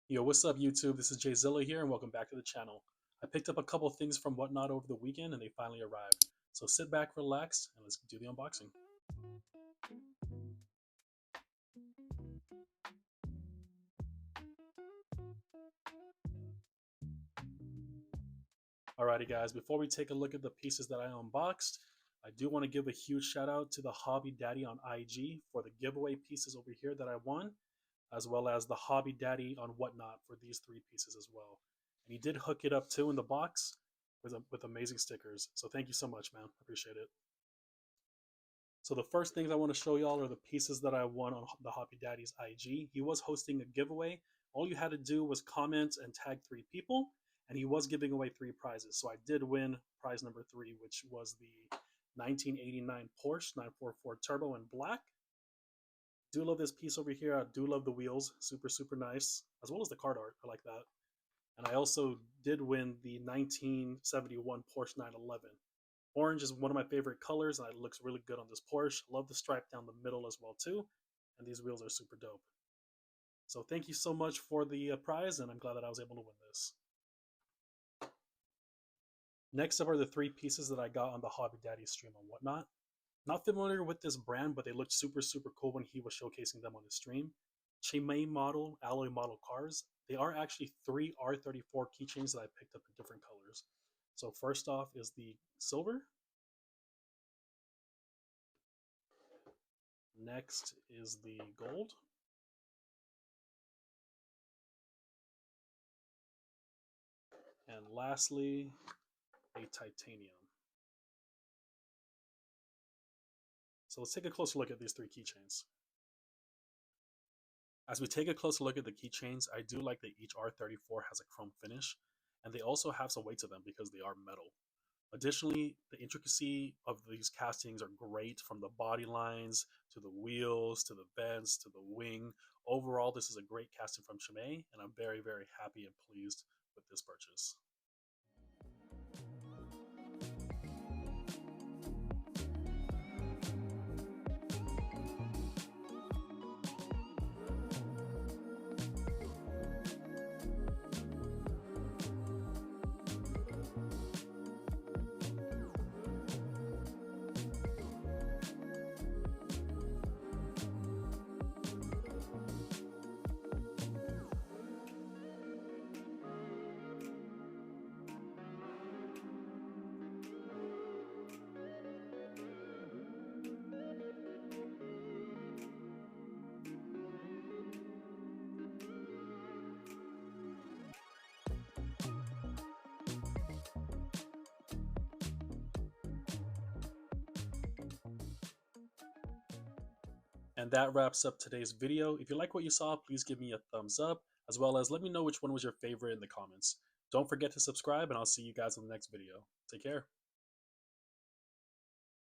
Yo, what's up, YouTube? This is Jayzilla here, and welcome back to the channel. I picked up a couple things from WhatNot over the weekend, and they finally arrived. So sit back, relax, and let's do the unboxing. Alrighty, guys, before we take a look at the pieces that I unboxed, I do want to give a huge shout out to the Hobby Daddy on IG for the giveaway pieces over here that I won, as well as the Hobby Daddy on WhatNot for these three pieces as well. And he did hook it up too in the box with amazing stickers. So thank you so much, man. Appreciate it. So the first things I want to show y'all are the pieces that I won on the Hobby Daddy's IG. He was hosting a giveaway. All you had to do was comment and tag three people, and he was giving away three prizes. So I did win prize number three, which was the 1989 Porsche 944 Turbo in black. Do love this piece over here. I do love the wheels. Super, super nice, as well as the card art. I like that. And I also did win the 1971 Porsche 911. Orange is one of my favorite colors, and it looks really good on this Porsche. Love the stripe down the middle as well too, and these wheels are super dope. So thank you so much for the prize, and I'm glad that I was able to win this. Next up are the three pieces that I got on the Hobby Daddy stream on WhatNot. Not familiar with this brand, but they looked super, super cool when he was showcasing them on his stream. Chimei model, alloy model cars. They are actually three R34 keychains that I picked up in different colors. So first off is the silver. Next is the gold. And lastly, a titanium. So let's take a closer look at these three keychains. As we take a closer look at the keychains, I do like that each R34 has a chrome finish, and they also have some weight to them because they are metal. Additionally, the intricacy of these castings are great, from the body lines to the wheels to the vents to the wing. Overall, this is a great casting from Chimei, and I'm very, very happy and pleased with this purchase. And that wraps up today's video. If you like what you saw, please give me a thumbs up, as well as let me know which one was your favorite in the comments. Don't forget to subscribe, and I'll see you guys in the next video. Take care.